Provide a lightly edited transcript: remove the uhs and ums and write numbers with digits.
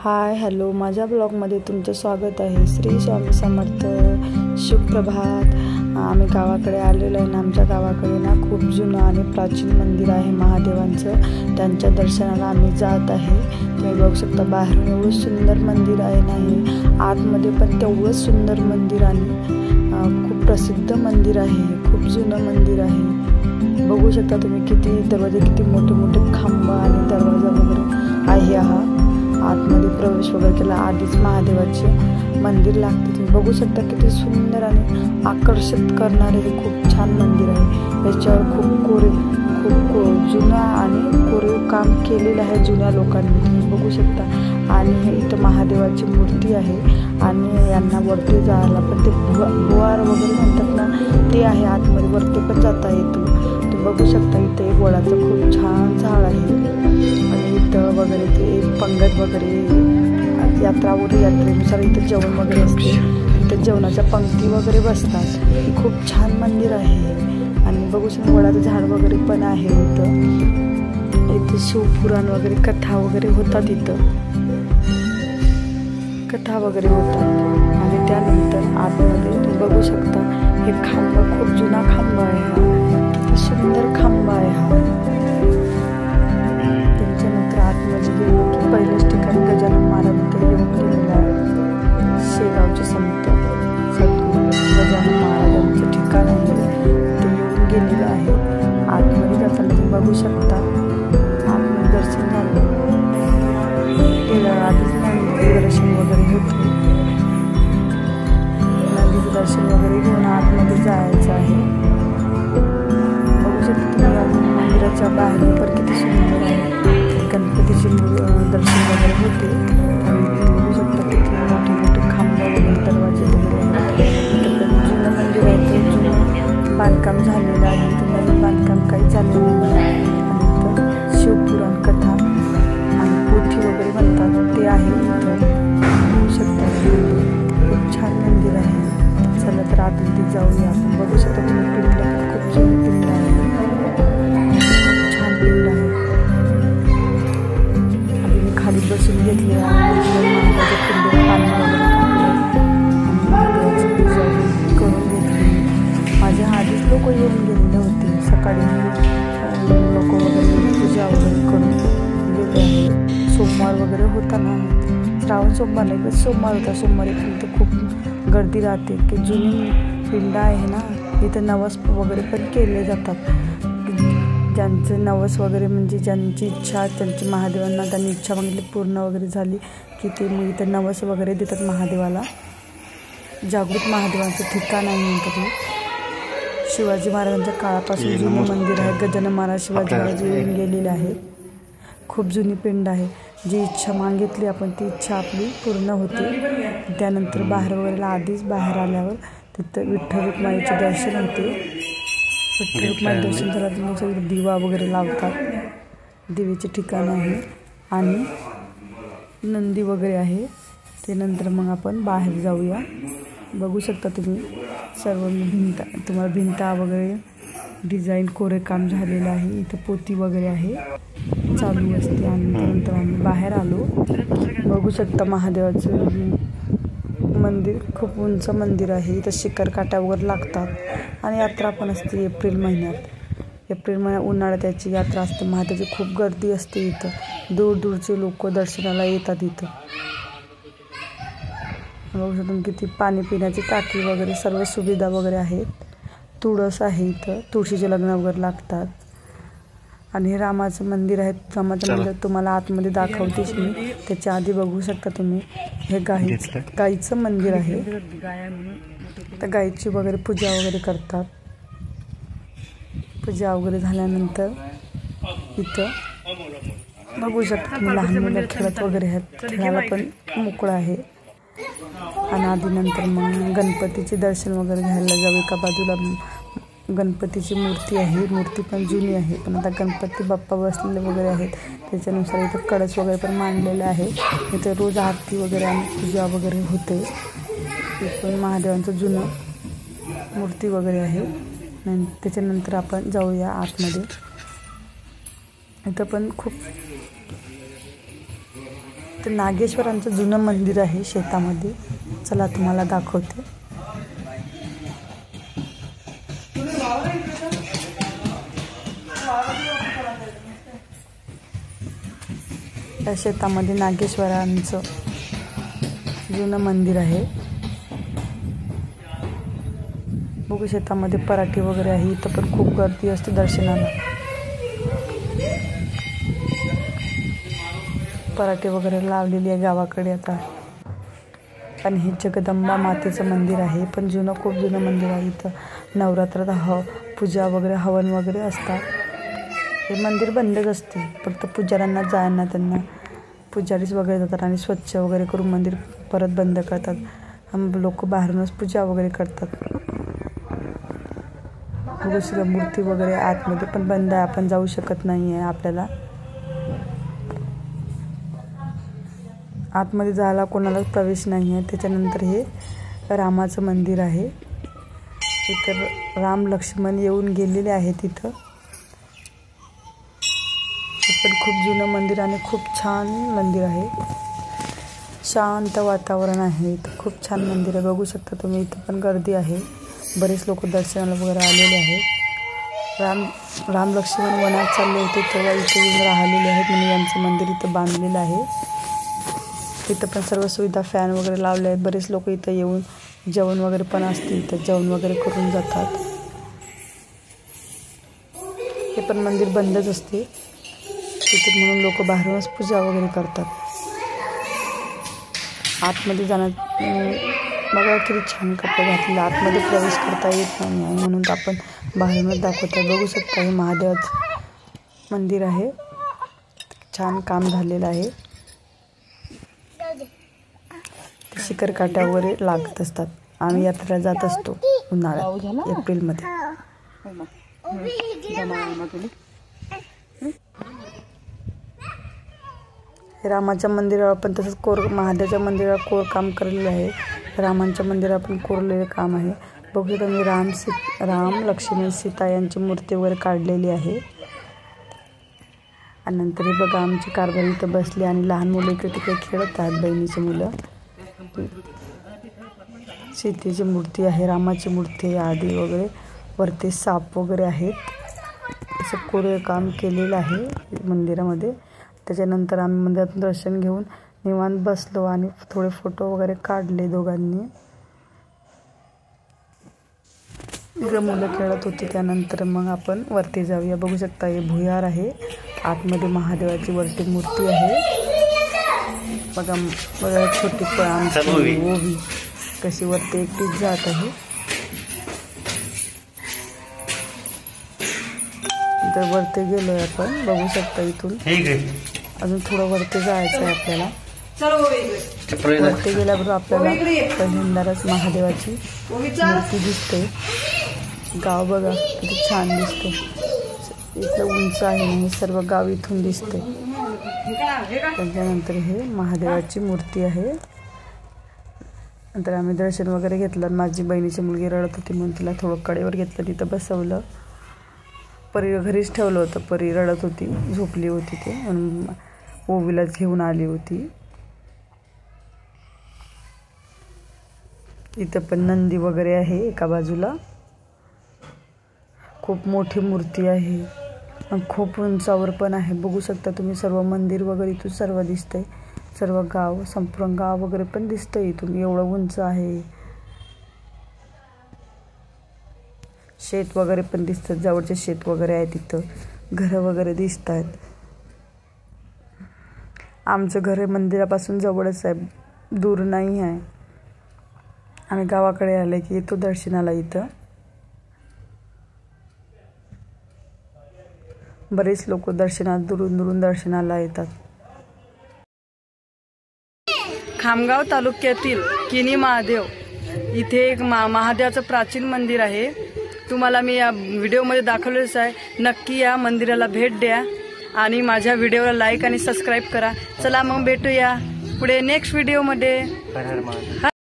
Hi hello, माझ्या ब्लॉगमध्ये तुमचं स्वागत आहे। श्री स्वामी समर्थ, सुप्रभात। आम्ही गावाकडे आलेलो आहे ना। आमच्या गावाकडे ना खूप जुनं आणि प्राचीन मंदिर आहे महादेवांचं। त्यांच्या दर्शनाला आम्ही जात आहे। तुम्ही बघू शकता बाहेरून एवढं सुंदर मंदिर आहे नाही, आतमध्ये पण तेवढंच सुंदर मंदिर आणि खूप प्रसिद्ध मंदिर आहे। खूप जुनं मंदिर आहे। बघू शकता तुम्ही किती दरवाजे, किती मोठे मोठे खांब आणि दरवाजा वगैरे आहे। आतमध्ये प्रवेश वगैरे केला आधीच महादेवाचे मंदिर लागते। तुम्ही बघू शकता किती सुंदर आणि आकर्षित करणारे हे खूप छान मंदिर आहे। याच्यावर खूप जुनं आणि कोरीव काम केलेलं आहे जुन्या लोकांनी, तुम्ही बघू शकता। आणि हे इथं महादेवाची मूर्ती आहे आणि यांना वरती जायला पण ते बुवार वगैरे म्हणतात ना, ते आहे आतमध्ये, वरती पण जाता येतो। तुम्ही बघू शकता इथे एक वडाचं खूप छान झाड आहे आणि इथं वगैरे ते एक पंगत वगैरे यात्रेनुसार इथं जेवण वगैरे असते। इथं जेवणाच्या पंक्ती वगैरे बसतात। खूप छान मंदिर आहे आणि बघू शकता वडाचं झाड वगैरे पण आहे। इथं शिवपुराण वगैरे कथा वगैरे होतात, इथं कथा वगैरे होतात। आणि त्यानंतर आतमध्ये तुम्ही बघू शकता हे खांब, खूप जुना खांब आहे हा, किती सुंदर खांब आहे हा। त्याच्यानंतर आतमध्ये गेलो की पहिल्याच ठिकाणी गजानन महाराज इथे येऊन गेलेला आहे। शेगावचे संत सद्गुरू गजानन महाराजांचं ठिकाण आहे, ते येऊन गेलेलं आहे। आतमध्ये जाताना तुम्ही बघू शकता आतमध्ये दर्शन झालं, आधीच नंदीचं दर्शन वगैरे होते। नंदीचं दर्शन वगैरे घेऊन आतमध्ये जायचं आहे। बघू शकता तुम्ही मंदिराच्या बाहेर पण किती सुंदर आहे। गणपतीचे दर्शन वगैरे होते आणि बघू शकता किती मोठे मोठे खांब वगैरे, दरवाजे वगैरे। जुनं मंदिर आहे, ते जुनं बांधकाम झालेलं आहे, तर नवीन बांधकाम काही झालेलं नाही। आणि इथं शिवपुराण कथा आणि पोथी वगैरे म्हणतात ते आहे इथं, बघू शकता। खूप छान मंदिर आहे। चला तर आतमध्ये जाऊया आपण। बघू शकता तुम्ही पिंड, खूप जुनी पिंड आहे, छान पिंड आहे। आधी मी खाली बसून घेतले आणि महादेवाच्या पिंडीवर पाणी वगैरे टाकलं आणि महादेवाची पूजा करून घेतली। माझ्या आधीच लोक येऊन गेलेले होते, सकाळी लोक वगैरे पूजा वगैरे करून गेले। सोमवार वगैरे होता ना, श्रावण सोमवार नाही पण सोमवार होता। सोमवारी इथं खूप गर्दी राहते, की जुनी पिंड आहे ना, इथं नवस वगैरे पण केले जातात। ज्यांचं नवस वगैरे म्हणजे ज्यांची इच्छा, त्यांची महादेवांना त्यांनी इच्छा मागितली पूर्ण वगैरे झाली की ते मग इथं नवस वगैरे देतात महादेवाला। जागृत महादेवांचं ठिकाण आहे म्हणतात हे। शिवाजी महाराजांच्या काळापासून जुनं मंदिर आहे। गजानन महाराज, शिवाजी महाराज येऊन गेलेले आहेत। खूप जुनी पिंड आहे। जी इच्छा मागितली आपण ती इच्छा आपली पूर्ण होते। त्यानंतर बाहेर वगैरे आधीच बाहेर आल्यावर तिथं विठ्ठल रुक्माईचे दर्शन होते। विठ्ठल रुक्माई दर्शन झाल्यानंतर दिवा वगैरे लावतात, दिवेचे ठिकाण आहे आणि नंदी वगैरे आहे। ते नंतर मग आपण बाहेर जाऊया। बघू शकता तुम्ही सर्व तुम्हाला भिंता वगैरे डिझाईन कोरेकाम झालेलं आहे। इथं पोती वगैरे आहे चालू असते। आणि त्यानंतर आम्ही बाहेर आलो। बघू शकता महादेवाचं मंदिर खूप उंच मंदिर आहे। इथं शिखर काट्या वगैरे लागतात आणि यात्रा पण असते एप्रिल महिन्यात। एप्रिल महिन्यात उन्हाळ्यात त्याची यात्रा असते। महादेवाची खूप गर्दी असते इथं, दूरदूरचे लोक दर्शनाला येतात इथं। बघू शकता किती पाणी पिण्याची टाकी वगैरे सर्व सुविधा वगैरे आहेत। तुळस आहे इथं, तुळशीचे लग्न वगैरे लागतात। आणि हे रामाचं मंदिर आहे। रामाचं मंदिर तुम्हाला आतमध्ये दाखवतेच मी, त्याच्या आधी बघू शकता तुम्ही हे गाईचं मंदिर आहे। तर गाईची वगैरे पूजा वगैरे करतात। पूजा वगैरे झाल्यानंतर इथं बघू शकता तुम्ही लहान मुलं खेळत वगैरे आहेत, खेळायला पण मोकळं आहे। आणि आधी नंतर मग गणपतीचे दर्शन वगैरे घ्यायला जाऊ। एका बाजूला गणपतीची मूर्ती आहे, मूर्ती पण जुनी आहे, पण आता गणपती बाप्पा बसलेले वगैरे आहेत। त्याच्यानुसार इथं कळस वगैरे पण मांडलेले आहे। इथं रोज आरती वगैरे आणि पूजा वगैरे होते। इथं महादेवांचं जुनं मूर्ती वगैरे आहे। त्याच्यानंतर आपण जाऊया आतमध्ये। इथं पण खूप इथं नागेश्वरांचं जुनं मंदिर आहे शेतामध्ये. चला तुम्हाला दाखवते. या शेतामध्ये नागेश्वरांचं जुनं मंदिर आहे. बघू शेतामध्ये पराठी वगैरे आहे. इथं पण खूप गर्दी असते दर्शनाला. पराठी वगैरे लावलेली आहे गावाकडे आता. आणि हे जगदंबा मातेचं मंदिर आहे, पण खूप जुनं मंदिर आहे. इथं नवरात्रात पूजा वगैरे हवन वगैरे असतात. हे मंदिर बंदच असते, फक्त पुजाऱ्यांना जायना त्यांना पुजारीच वगैरे जातात आणि स्वच्छ वगैरे करून मंदिर परत बंद करतात. लोक बाहेरूनच पूजा वगैरे करतात. दुसऱ्या मूर्ती वगैरे आतमध्ये पण बंद आहे, आपण जाऊ शकत नाही आहे. आपल्याला आतमध्ये जायला कोणालाच प्रवेश नाही आहे. त्याच्यानंतर हे रामाचं मंदिर आहे. इथं राम लक्ष्मण येऊन गेलेले आहेत. तिथं पण खूप जुनं मंदिर आणि खूप छान मंदिर आहे. शांत वातावरण आहे. इथं खूप छान मंदिर आहे. बघू शकता तुम्ही. इथं पण गर्दी आहे. बरेच लोक दर्शनाला वगैरे आलेले आहेत. राम लक्ष्मण वनात चालले होते तेव्हा इथे येऊन राहिलेले आहेत म्हणून यांचं मंदिर इथं बांधलेलं आहे. इथं पण सर्व सुविधा फॅन वगैरे लावले आहेत. बरेच लोक इथं येऊन जेवण वगैरे पण असते. इथं जेवण वगैरे करून जातात. हे पण मंदिर बंदच असते तिथे म्हणून लोक बाहेरूनच पूजा वगैरे करतात. आतमध्ये जाण्यात बघा किती छान कपडे घातलेले. आतमध्ये प्रवेश करता येत नाही आहे म्हणून आपण बाहेरूनच दाखवत आहे. बघू शकता हे महादेवाचं मंदिर आहे. छान काम झालेलं आहे. शिखर काट्या वगैरे लागत असतात. आम्ही यात्रेला जात असतो उन्हाळ्यात एप्रिलमध्ये. रामाच्या मंदिरावर पण तसंच महादेवाच्या मंदिरावर कोरकाम केलेलं आहे. रामांच्या मंदिरावर पण कोरलेलं काम आहे. बघू तुम्ही राम लक्ष्मण सीता यांची मूर्ती वगैरे काढलेली आहे. आणि नंतर हे बघा आमची कारभारी इथं बसली आणि लहान मुलं इकडे तिकडे खेळत आहेत. बहिणीची मुलं. सीतेची मूर्ती आहे, रामाची मूर्ती आहे आधी वगैरे. वरती साप वगैरे आहेत. असं कोरीव काम केलेलं आहे मंदिरामध्ये. त्याच्यानंतर आम्ही मंदिरातून दर्शन घेऊन निवांत बसलो आणि थोडे फोटो वगैरे काढले दोघांनी. इकडे मुलं खेळत होती. त्यानंतर मग आपण वरती जाऊया. बघू शकता हे भुयार आहे. आतमध्ये महादेवाची वरती मूर्ती आहे. बघा छोटी आमची ओवी कशी वरती एकटीच जात आहे. तर वरती गेलोय आपण. बघू शकता इथून अजून थोडं वरती जायचं आहे आपल्याला. वरती गेल्याबरोबर आपल्याला पहिल्यांदाच महादेवाची मूर्ती दिसते. गाव बघा किती छान दिसते. इथलं उंच आहे ना, हे सर्व गाव इथून दिसते. त्याच्यानंतर हे महादेवाची मूर्ती आहे. नंतर आम्ही दर्शन वगैरे घेतलं. माझी बहिणीची मुलगी रडत होती म्हणून तिला थोडं कडेवर घेतलं, तिथं बसवलं. परी घरीच ठेवलं होतं. परी रडत होती, झोपली होती ते म्हणून ओवीलाच घेऊन आली होती. इथं पण नंदी वगैरे आहे एका बाजूला. खूप मोठी मूर्ती आहे आणि खूप उंचावर पण आहे. बघू शकता तुम्ही सर्व मंदिर वगैरे इथून सर्व दिसतंय. सर्व गाव संपूर्ण गाव वगैरे पण दिसतंय इथून. एवढं उंच आहे. शेत वगैरे पण दिसतात. जवळचे शेत वगैरे आहे. तिथं घरं वगैरे दिसत आहेत. आमचं घर मंदिरापासून जवळच आहे, दूर नाही आहे. आम्ही गावाकडे आले की येतो दर्शनाला. इथं बरेच लोक दर्शनात दुरून दुरून दर्शनाला येतात. खामगाव तालुक्यातील किनी महादेव इथे एक महादेवाचं प्राचीन मंदिर आहे. तुम्हाला मी या व्हिडिओमध्ये दाखवलेच आहे. नक्की या मंदिराला भेट द्या आणि माझ्या व्हिडिओला लाईक आणि सबस्क्राईब करा. चला मग भेटूया पुढे नेक्स्ट व्हिडिओमध्ये.